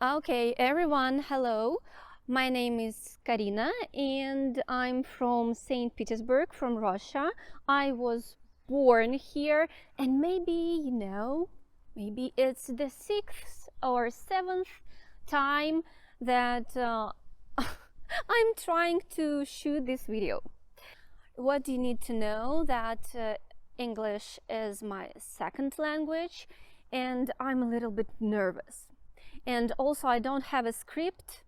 Okay, everyone, hello. My name is Karina and I'm from St. Petersburg, from Russia. I was born here, and maybe it's the sixth or seventh time that I'm trying to shoot this video. What do you need to know? That English is my second language and I'm a little bit nervous. And also I don't have a script,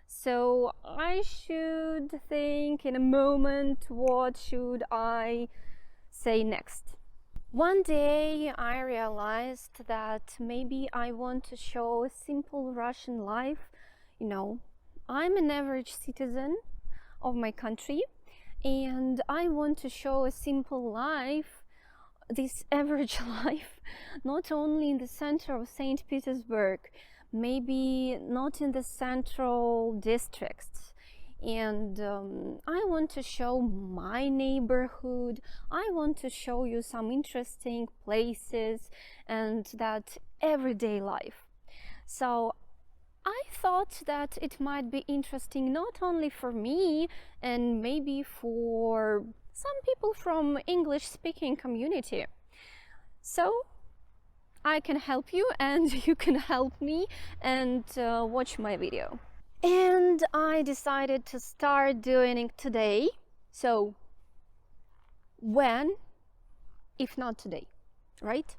so I should think in a moment what should I say next. One day I realized that maybe I want to show a simple Russian life. You know, I'm an average citizen of my country and I want to show a simple life, this average life, not only in the center of St. Petersburg, maybe not in the central districts. And I want to show my neighborhood. I want to show you some interesting places and that everyday life. So I thought that it might be interesting not only for me and maybe for some people from English speaking community. So I can help you and you can help me and watch my video. And I decided to start doing it today. So when, if not today, right?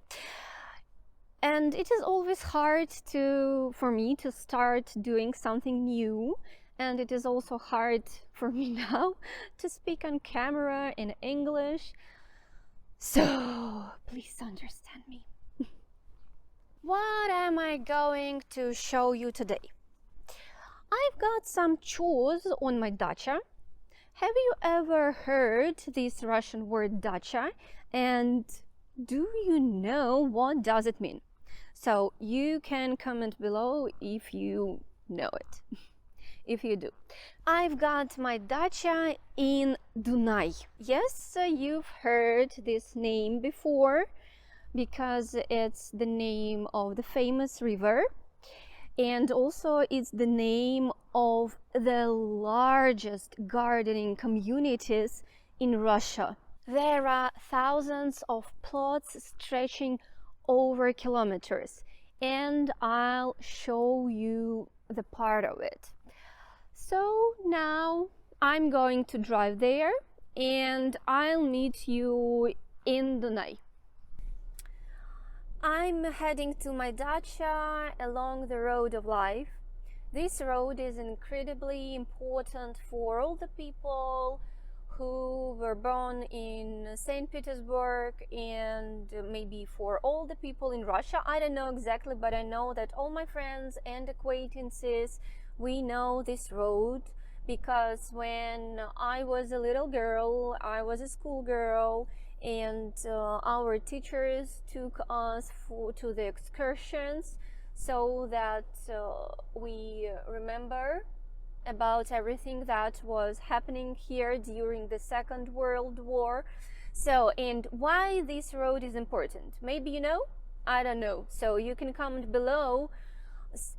And it is always hard for me to start doing something new, and it is also hard for me now to speak on camera in English. So please understand me. What am I going to show you today? I've got some chores on my dacha. Have you ever heard this Russian word dacha? And do you know what does it mean? So you can comment below if you know it. If you do. I've got my dacha in Dunai. Yes, you've heard this name before because it's the name of the famous river, and also it's the name of the largest gardening communities in Russia. There are thousands of plots stretching over kilometers, and I'll show you the part of it. So now I'm going to drive there and I'll meet you in Dunai. I'm heading to my dacha along the road of life. This road is incredibly important for all the people who were born in St. Petersburg, and maybe for all the people in Russia. I don't know exactly, but I know that all my friends and acquaintances, we know this road because when I was a little girl, I was a schoolgirl, and our teachers took us to the excursions so that we remember about everything that was happening here during the Second World War. So, and why this road is important? Maybe you know? I don't know. So you can comment below,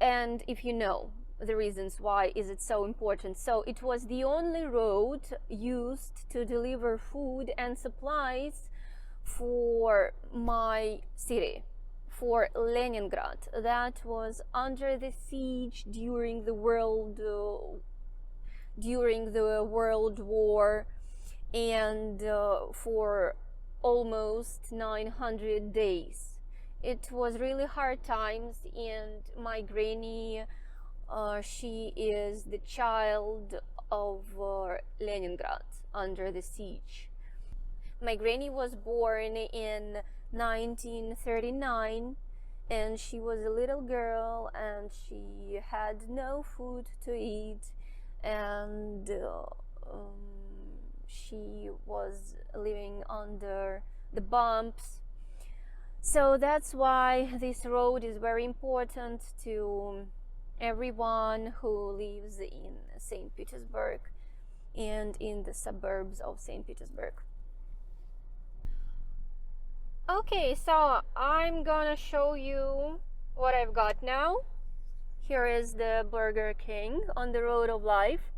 and if you know the reasons why is it so important. So it was the only road used to deliver food and supplies for my city, for Leningrad, that was under the siege during the World War, and for almost 900 days. It was really hard times, and my granny, she is the child of Leningrad under the siege. My granny was born in 1939, and she was a little girl and she had no food to eat, and she was living under the bombs. So that's why this road is very important to everyone who lives in St. Petersburg and in the suburbs of St. Petersburg. Okay, so I'm gonna show you what I've got now. Here is the Burger King on the road of life,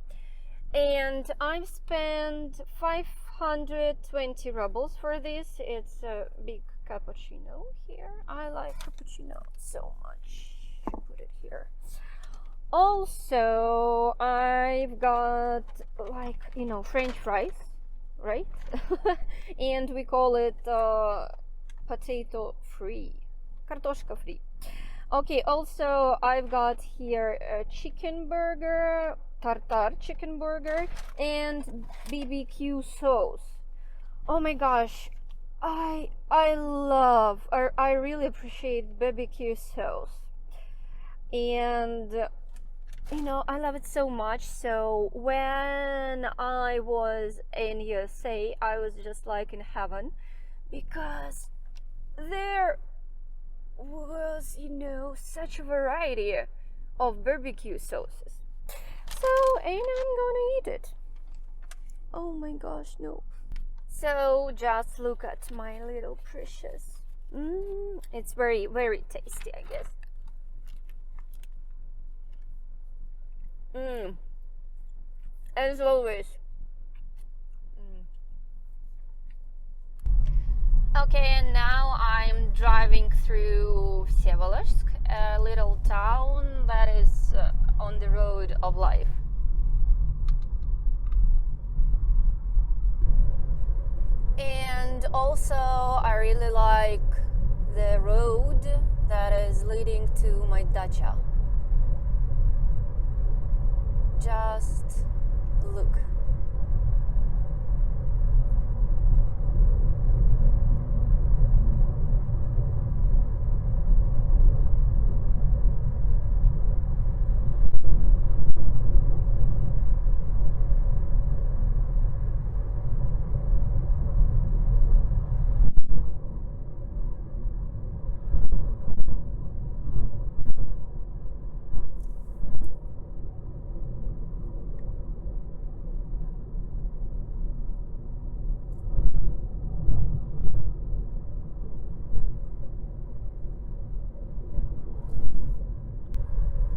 and I've spent 520 rubles for this. It's a big cappuccino here. I like cappuccino so much. Put it here. Also, I've got, like, you know, French fries, right? And we call it potato free, картошка free. Okay, also I've got here a chicken burger, tartar chicken burger, and BBQ sauce. Oh my gosh, I love, or I really appreciate BBQ sauce, and you know, I love it so much. So when I was in USA, I was just like in heaven, because there was, you know, such a variety of barbecue sauces. So, and I'm gonna eat it. Oh my gosh, no. So just look at my little precious. It's very, very tasty, I guess. As always. Okay, and now I'm driving through Всеволожск, a little town that is on the road of life. And also, I really like the road that is leading to my dacha. Just look.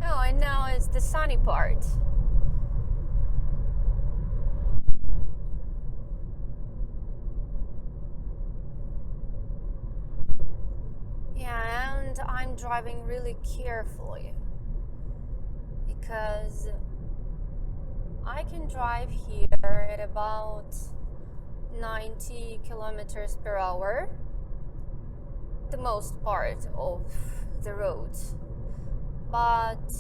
Oh, and now it's the sunny part. Yeah, and I'm driving really carefully, because I can drive here at about 90 kilometers per hour, the most part of the road. But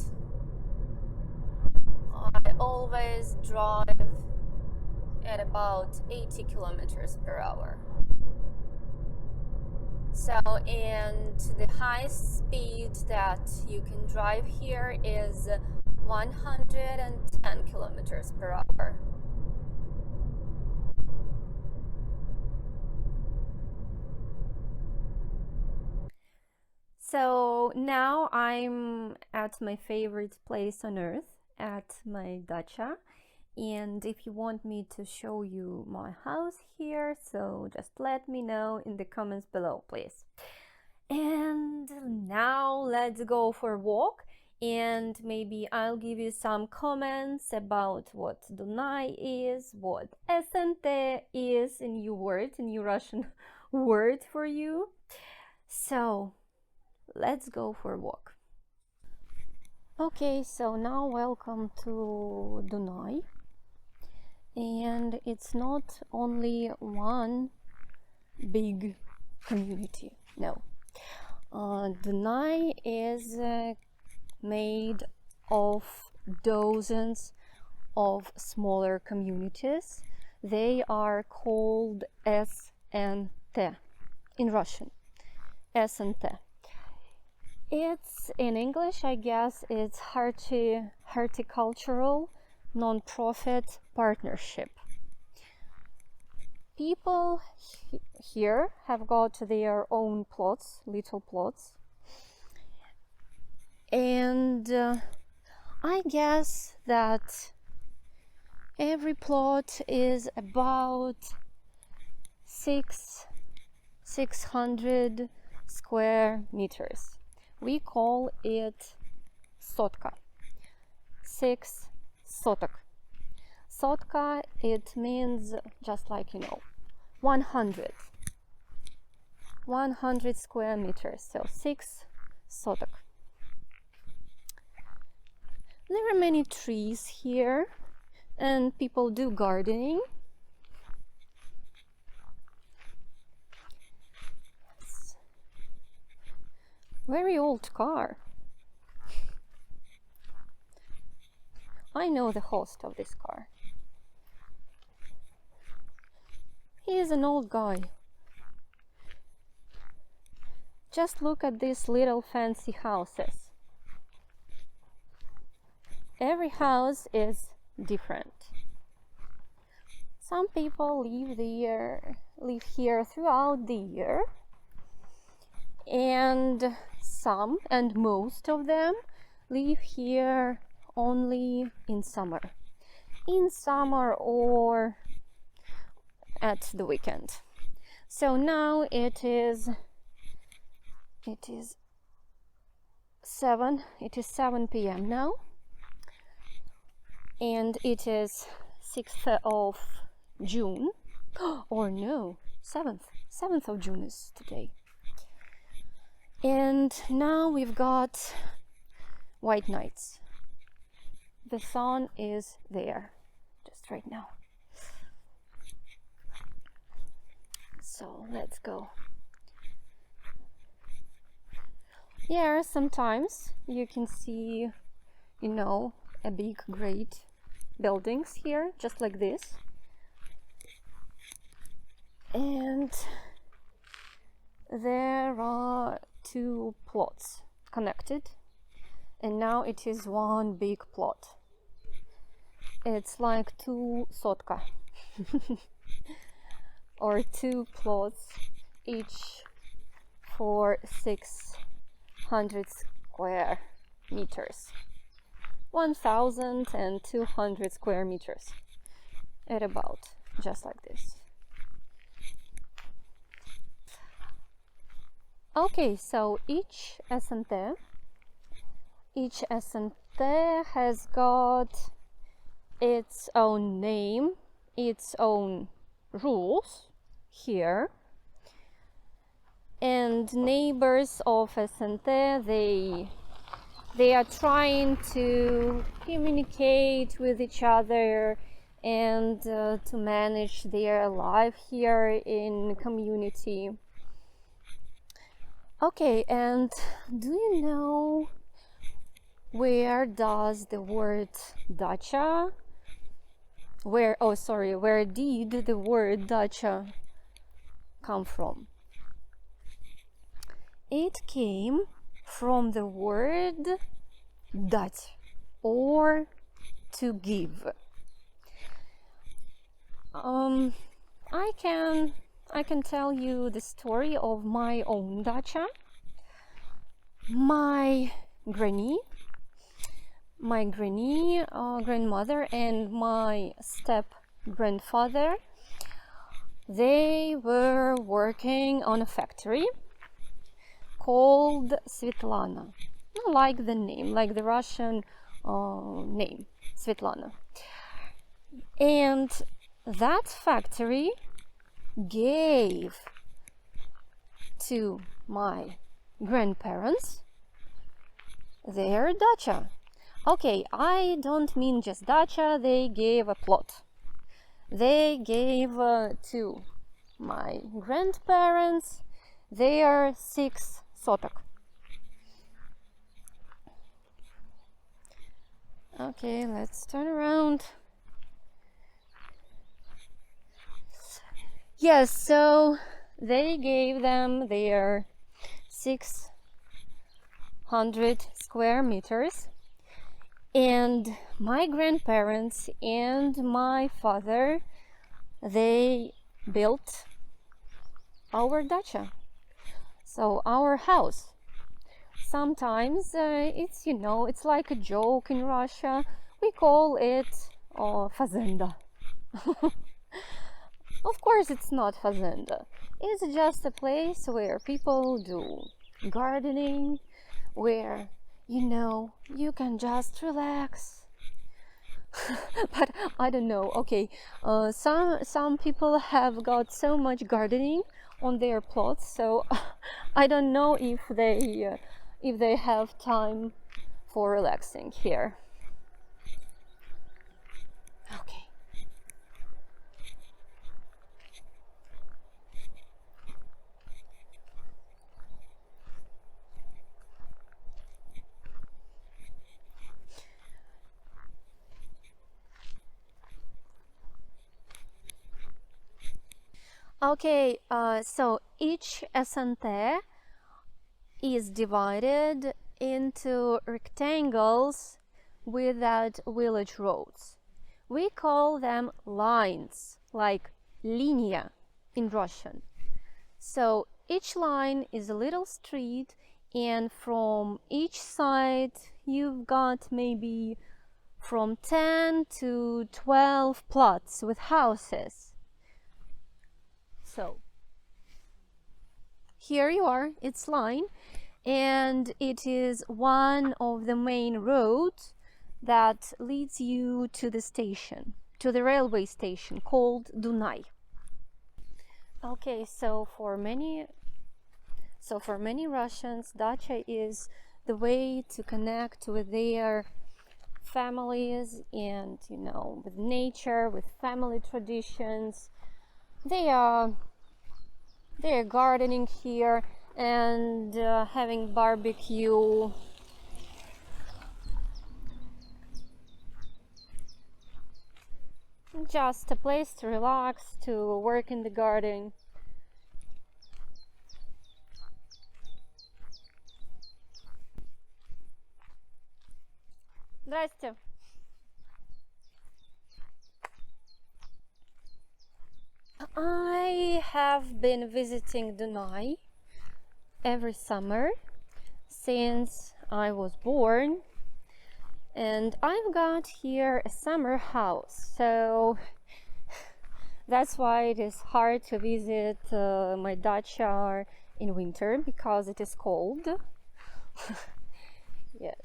I always drive at about 80 kilometers per hour. So, and the highest speed that you can drive here is 110 kilometers per hour. So now I'm at my favorite place on earth, at my dacha. And if you want me to show you my house here, so just let me know in the comments below, please. And now let's go for a walk, and maybe I'll give you some comments about what Dunai is, what SNT is, a new word, a new Russian word for you. So let's go for a walk. Okay, so now welcome to Dunai. And it's not only one big community, no. Dunai is made of dozens of smaller communities. They are called SNT in Russian, SNT. It's in English, I guess, it's horticultural non-profit partnership. People here have got their own plots, little plots, and I guess that every plot is about 600 square meters. We call it sotka. 6 sotok. Sotka, it means just like 100 square meters, so 6 sotok. There are many trees here and people do gardening. Yes. Very old car. I know the host of this car. He is an old guy. Just look at these little fancy houses. Every house is different. Some people live here throughout the year, and most of them live here only in summer or at the weekend. So now it is 7 p.m. now, and it is 6th of June, or no, 7th of June is today. And now we've got white nights. The sun is there just right now. So let's go. Yeah, sometimes you can see, a big, great buildings here, just like this. And there are 2 plots connected, and now it is one big plot. It's like 2 sotka or 2 plots, each for 600 square meters. 1,200 square meters at about, just like this. Okay, so each SNT has got its own name, its own rules here, and neighbors of SNT, they are trying to communicate with each other and to manage their life here in community. Okay, and do you know where does the word Dacha, where did the word Dacha come from? It came from the word dать, or to give. I can tell you the story of my own dacha. My grandmother and my step grandfather, they were working on a factory called Svetlana, like the name, like the Russian name, Svetlana. And that factory gave to my grandparents their dacha. Okay, I don't mean just dacha, they gave a plot. They gave to my grandparents their 6 sotok. Okay, let's turn around. Yes, so they gave them their 600 square meters, and my grandparents and my father, they built our dacha, so our house. Sometimes it's like a joke in Russia. We call it fazenda. Of course, it's not fazenda. It's just a place where people do gardening, where you know, you can just relax. But I don't know. Okay, some people have got so much gardening on their plots, so I don't know if they have time for relaxing here. Okay. Okay, so each asante is divided into rectangles without village roads. We call them lines, like linia in Russian. So each line is a little street, and from each side you've got maybe from 10 to 12 plots with houses. So here you are, it's line, and it is one of the main roads that leads you to the station, to the railway station called Dunai. Okay, so for many Russians, Dacha is the way to connect with their families and, you know, with nature, with family traditions. They're gardening here and having barbecue. Just a place to relax, to work in the garden. Здрасте. I have been visiting Dunai every summer since I was born, and I've got here a summer house, so that's why it is hard to visit my dacha in winter, because it is cold. Yes.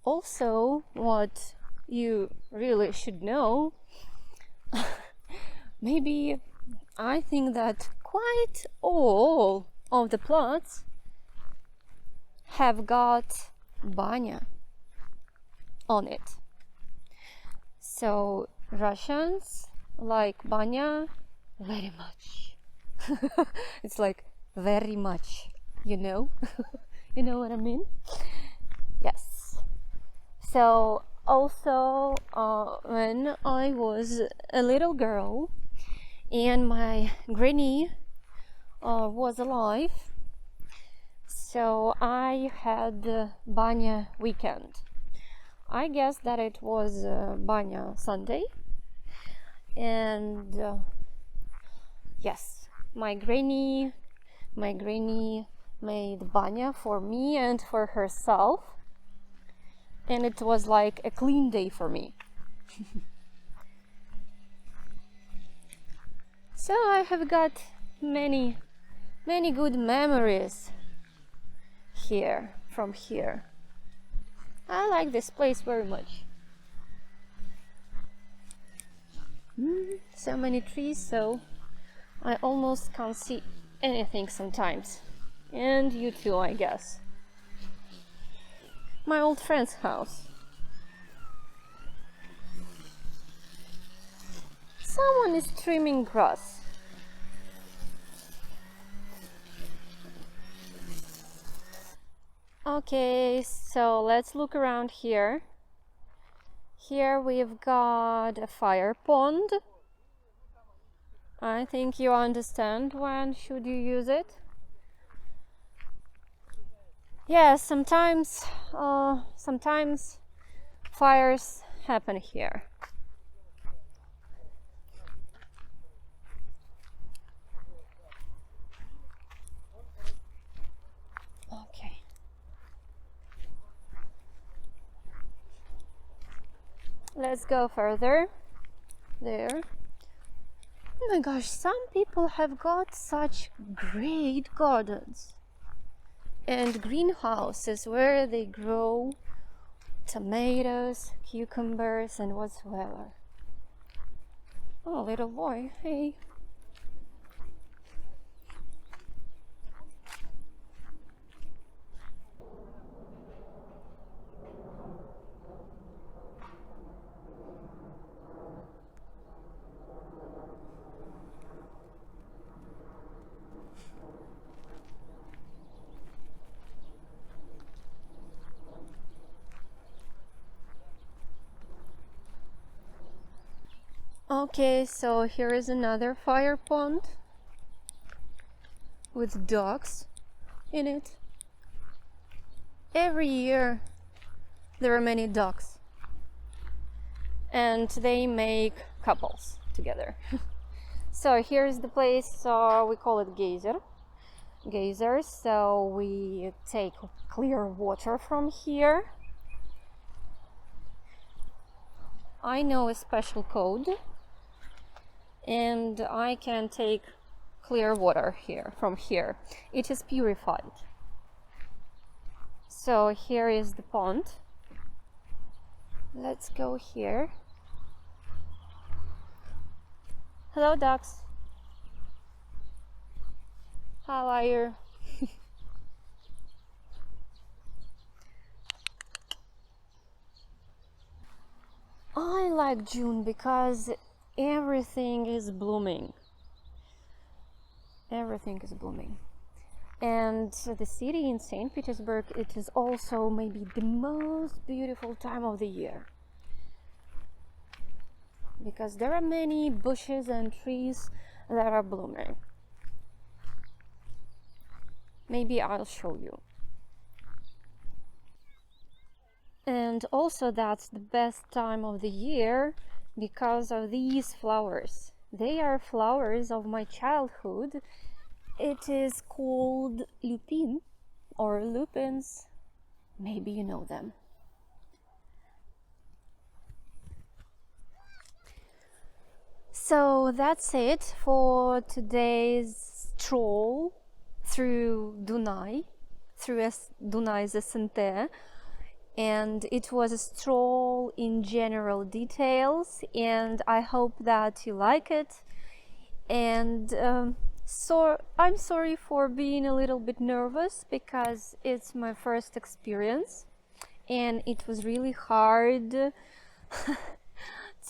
Also, what you really should know, maybe I think that quite all of the plots have got banya on it. So Russians like banya very much. It's like very much, you know? You know what I mean? Yes. So also when I was a little girl and my granny was alive, so I had banya weekend. I guess that it was banya Sunday, and yes, my granny made banya for me and for herself, and it was like a clean day for me. So I have got many good memories from here. I like this place very much. So many trees, so I almost can't see anything sometimes. And you too, I guess. My old friend's house. Someone is trimming grass. Okay, so let's look around here. Here we've got a fire pond. I think you understand when should you use it. Yes, sometimes fires happen here. Okay. Let's go further. There. Oh my gosh, some people have got such great gardens. and greenhouses where they grow tomatoes, cucumbers, and whatsoever. Oh, little boy, hey. Okay, so here is another fire pond with ducks in it. Every year there are many ducks and they make couples together. So here's the place, we call it geyser. So we take clear water from here. I know a special code and I can take clear water from here. It is purified. So here is the pond. Let's go here. Hello, ducks. How are you? I like June because everything is blooming. Everything is blooming. And the city in St. Petersburg, it is also maybe the most beautiful time of the year. Because there are many bushes and trees that are blooming. Maybe I'll show you. And also that's the best time of the year because of these flowers. They are flowers of my childhood. It is called lupin or lupins. Maybe you know them. So that's it for today's stroll through Dunai, through Dunai's Asante. And it was a stroll in general details, and I hope that you like it. And so I'm sorry for being a little bit nervous because it's my first experience and it was really hard to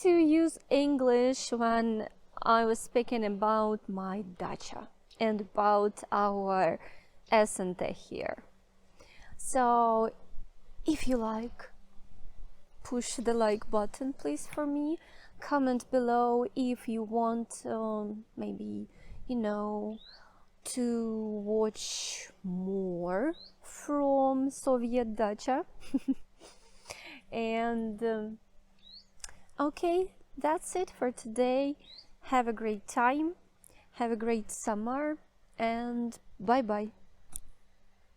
use English when I was speaking about my dacha and about our Asante here. So if you like, push the like button please for me. Comment below if you want maybe, you know, to watch more from Soviet Dacha. And okay, that's it for today. Have a great time, have a great summer, and bye bye.